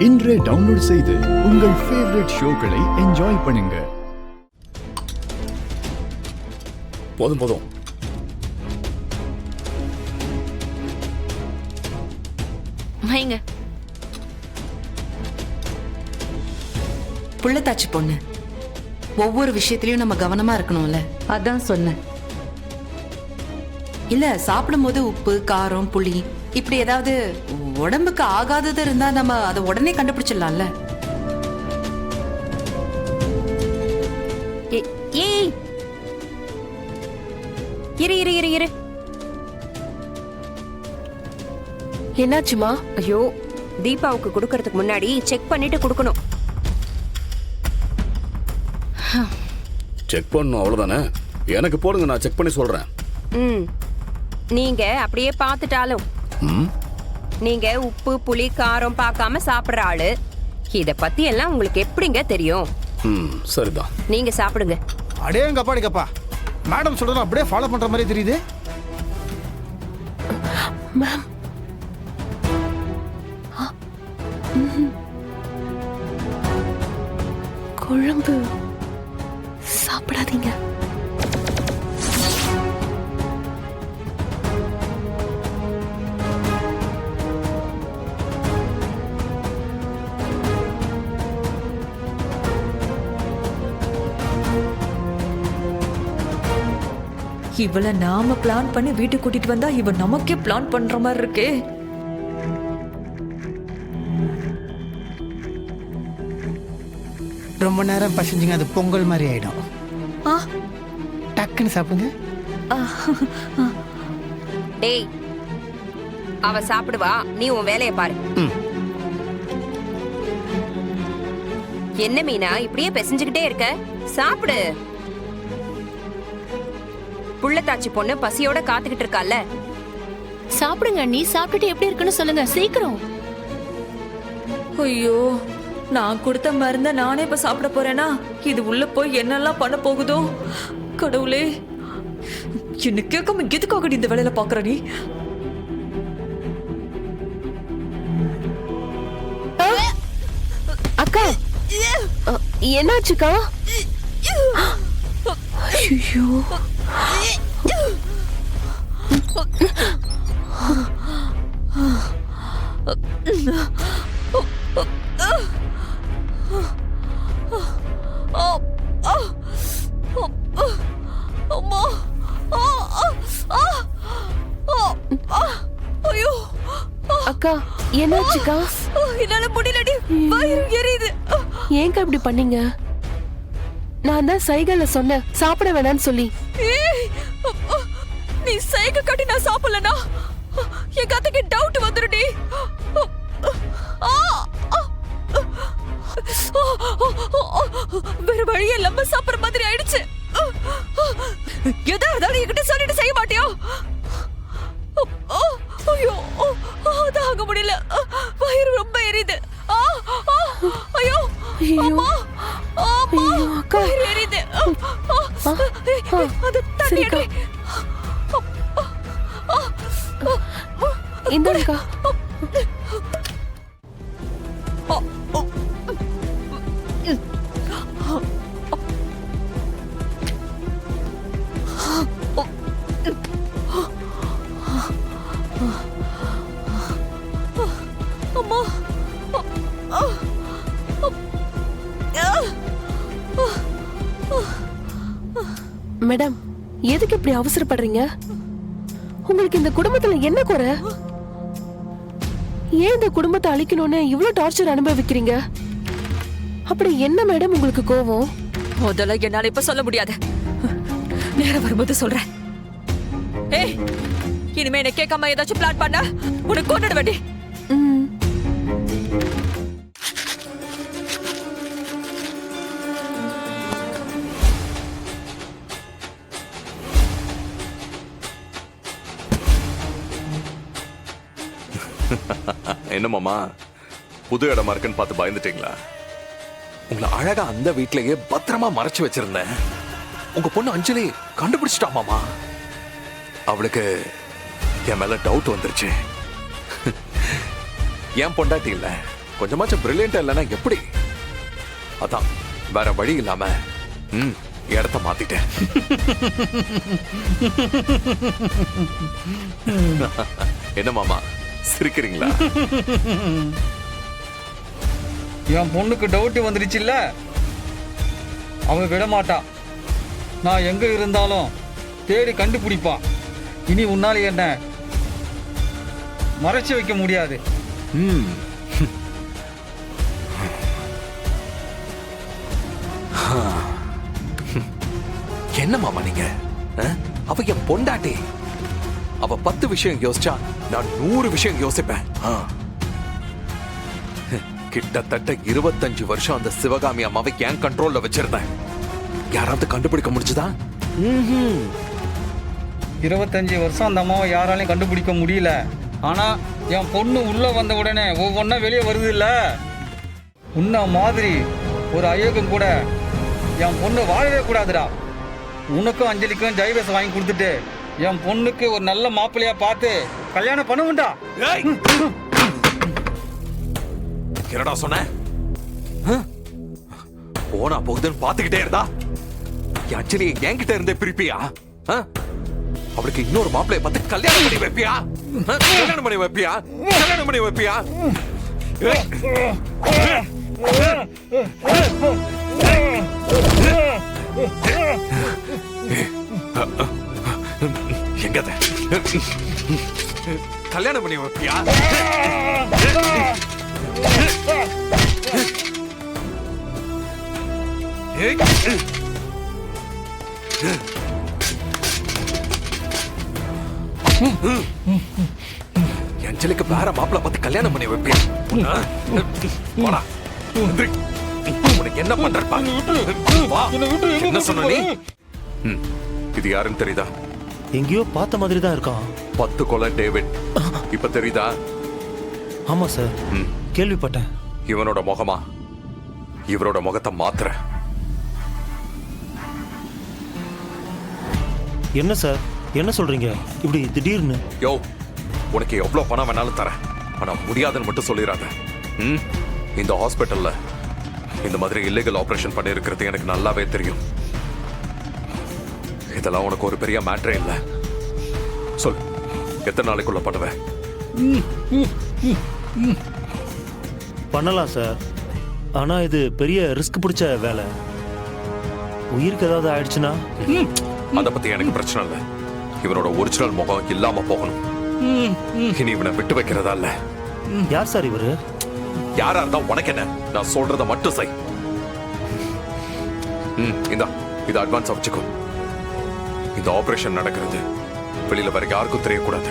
இன்றே டவுன்லோட் செய்து உங்கள் ஃபேவரட் ஷோக்களை என்ஜாய் பண்ணுங்க. போதும் போதும். வைங்க. புள்ளத்தாச்சி பொண்ணு, ஒவ்வொரு விஷயத்திலயும் நம்ம கவனமா இருக்கணும்ல. அதான் சொன்னேன். இல்ல சாப்பிடும் போது உப்பு, காரம், புளி இப்படி ஏதாவது உடம்புக்கு ஆகாதது இருந்தா நம்ம அதை உடனே கண்டுபிடிச்சிடலாம்ல. ஏய், இரு இரு இரு இரு. என்னாச்சுமா? ஐயோ, தீபாவுக்கு கொடுக்கறதுக்கு முன்னாடி செக் பண்ணிட்டு கொடுக்கணும். செக் பண்ணணும், அவ்வளவுதானே? எனக்கு போடுங்க, நான் செக் பண்ணி சொல்றேன். நீங்க அப்படியே பார்த்துட்டாலும் நீங்க உப்பு புளி காரம் பார்க்காம சாப்பிடுற ஆளு. இத பத்தி எல்லாம் உங்களுக்கு எப்படிங்க தெரியும்? சரிதான், நீங்க சாப்பிடுங்க. அடேங்கப்பாடிக்கப்பா, மேடம் சொல்றது அப்படியே ஃபாலோ பண்ற மாதிரி தெரியுது. மேம், குழம்பு சாப்பிடாதீங்க. இவளை நாம பிளான் பண்ணி வீட்டுக்கு கூட்டிட்டு வந்தா இவ நமக்கே பிளான் பண்ற மாதிரி இருக்கே. ரொம்ப நேரம் பசஞ்சுங்க, அது பொங்கல் மாதிரி ஆயிடும். டக்குன்னு சாப்பிடுங்க. டேய், அவ சாப்பிடுவா, நீ உன் வேலையை பாரு. என்ன மீனா இப்படியே பிசைஞ்சுக்கிட்டே இருக்க? சாப்பிடு. புள்ளத்தாச்சி பொண்ணு பசியோட காத்துக்கிட்டு இருக்கால. சாப்பிடுங்க. நீ சாப்பிட்டுட்டு எப்படி இருக்குன்னு சொல்லுங்க சீக்கிரம். ஐயோ, நான் கொடுத்த மருந்த நானே இப்ப சாப்பிட போறேனா? இது உள்ள போய் என்னெல்லாம் பண்ண போகுதோ கடவுளே. என்ன கேட்காம எதுக்காக இந்த வேலையில பாக்குற நீ? அக்கா, என்னாச்சுக்கா? ஐயோ, அக்கா என்னாச்சுக்கா? என்னால முடியலடி, வயிறு எரியுது. ஏங்க இப்படி பண்ணீங்க? நான் தான் சைகைல சொன்னேன் சாப்பிட வேணாம்னு சொல்லி. நீ சைகை காட்டி நான் சாப்பிடலனா என் கதைக்கு டவுட் வந்துருடி. வேற வழியே இல்லாம சாப்பிடுற மாதிரி ஆயிடுச்சு. எதா இருந்தாலும் என்கிட்ட சொல்லிட்டு செய்ய மாட்டியோ? ஐயோ, தாங்க முடியல, வயிறு ரொம்ப எரியுது. ஐயோ அம்மா, அம்மா, அக்கா வயிறு எரியுது. அது தண்ணி எடு. இந்தாக்கா. மேடம், எதுக்கு இப்படி அவசரப்படுறீங்க? உங்களுக்கு இந்த குடும்பத்துல என்ன குறை? ஏன் இந்த குடும்பத்தை அழிக்கணும்னு இவ்வளவு டார்ச்சர் அனுபவிக்கிறீங்க? அப்படி என்ன மேடம் உங்களுக்கு கோவம்? முதல்ல என்னால இப்ப சொல்ல முடியாது, நேரம் வரும்போது சொல்றேன். ஏய், இனிமே என்ன கேட்காம ஏதாச்சும் பிளான் பண்ண உனக்கு கொண்டுட வேண்டி. என்ன மாமா, புது இடமா இருக்குன்னு பார்த்து பயந்துட்டீங்களா? உங்களை அழகா அந்த வீட்லயே பத்திரமா மறைச்சு வச்சிருந்தேன். உங்க பொண்ணு அஞ்சலி கண்டுபிடிச்சிட்டா மாமா. அவளுக்கு என் மேல டவுட் வந்துருச்சு. என் பொண்டாட்டி இல்ல, கொஞ்சமாச்சும் பிரில்லியண்டா இல்லைன்னா எப்படி? அதான் வேற வழி இல்லாம இடத்த மாத்திட்டேன். என்ன மாமா சிரிக்கிறீங்களா? என் பொண்ணுக்கு டவுட் வந்துடுச்சுல்ல, அவ விட மாட்டான். நான் எங்க இருந்தாலும் தேடி கண்டுபிடிப்பான். இனி உன்னால என்ன மறைச்சு வைக்க முடியாது. என்ன மாமா நீங்க? அவ என் பொண்டாட்டி. அவ 10 விஷயம் யோசிச்சா நான் 100 விஷயம் யோசிப்பேன். கிட்டத்தட்ட 25 வருஷம் அந்த சிவகாமி அம்மாவை என் கண்ட்ரோல்ல வச்சிருந்தேன். யாராவது கண்டுபிடிக்க முடிஞ்சுதா? 25 வருஷம் அந்த அம்மாவை யாராலையும் கண்டுபிடிக்க முடியல. ஆனா என் பொண்ணு உள்ள வந்த உடனே ஒவ்வொன்னா வெளியே வருது இல்ல, உன்ன மாதிரி ஒரு அயோகம் கூட என் பொண்ணு வாழவே கூடாதுடா. உனக்கும் அஞ்சலிக்கும் டைவர்ஸ் வாங்கி கொடுத்துட்டு என் பொண்ணுக்கு ஒரு நல்ல மாப்பிள்ளையா பார்த்து கல்யாணம் பண்ணுவேன்டா. என்னடா சொன்ன? போனா போகுதுன்னு பாத்துக்கிட்டே இருந்தா என் அஞ்சலியை என்கிட்ட இருந்தே பிரிப்பியா? அவளுக்கு இன்னொரு மாப்பிள்ளைய பார்த்து கல்யாணம் பண்ணி வைப்பியா? கல்யாணம் பண்ணி வைப்பியா? கல்யாணம் பண்ணி வைப்பியா? எங்க கல்யாணம் பண்ணி வைப்பியா? அஞ்சலிக்கு வேற மாப்பிள்ள பார்த்து கல்யாணம் பண்ணி வைப்பியா? போடா. உனக்கு என்ன பண்றப்பா? என்ன சொன்ன நீ? இது யாருன்னு தெரியுதா? எங்கேயோ பார்த்த மாதிரி தான் இருக்கான். 10 கொலை டேவிட். இப்ப தெரியுதா? ஆமா சார், கேள்விப்பட்டேன். இவனோட முகமா? இவரோட முகத்தை மாத்துற. என்ன சார், என்ன சொல்றீங்க இப்படி திடீர்னு? யோ, உனக்கு எவ்வளவு பணம் வேணாலும் தரேன், ஆனா முடியாதுன்னு மட்டும் சொல்லிடாத. இந்த ஹாஸ்பிட்டல்ல இந்த மாதிரி இல்லீகல் ஆபரேஷன் பண்ணி இருக்கிறது எனக்கு நல்லாவே தெரியும். இதெல்லாம் உனக்கு ஒரு பெரிய மேட்டரே இல்ல. சொல், எத்தனை நாளைக்குள்ள பண்ணுவேன்? பண்ணலாம் சார், ஆனா இது பெரிய ரிஸ்க் பிடிச்ச வேலை. உயிருக்கு ஏதாவது ஆயிடுச்சுன்னா? அத பத்தி எனக்கு பிரச்சனை இல்ல. இவனோட ஒரிஜினல் முகம் இல்லாம போகணும். இனி இவனை விட்டு வைக்கிறதா இல்ல. யார் சார் இவரு? யாரா இருந்தா உனக்கு என்ன? நான் சொல்றத மட்டும் செய். இத அட்வான்ஸ் வச்சுக்கோ. இந்த ஆபரேஷன் நடக்கிறது வெளியில வேற யாருக்கும் தெரியக்கூடாது.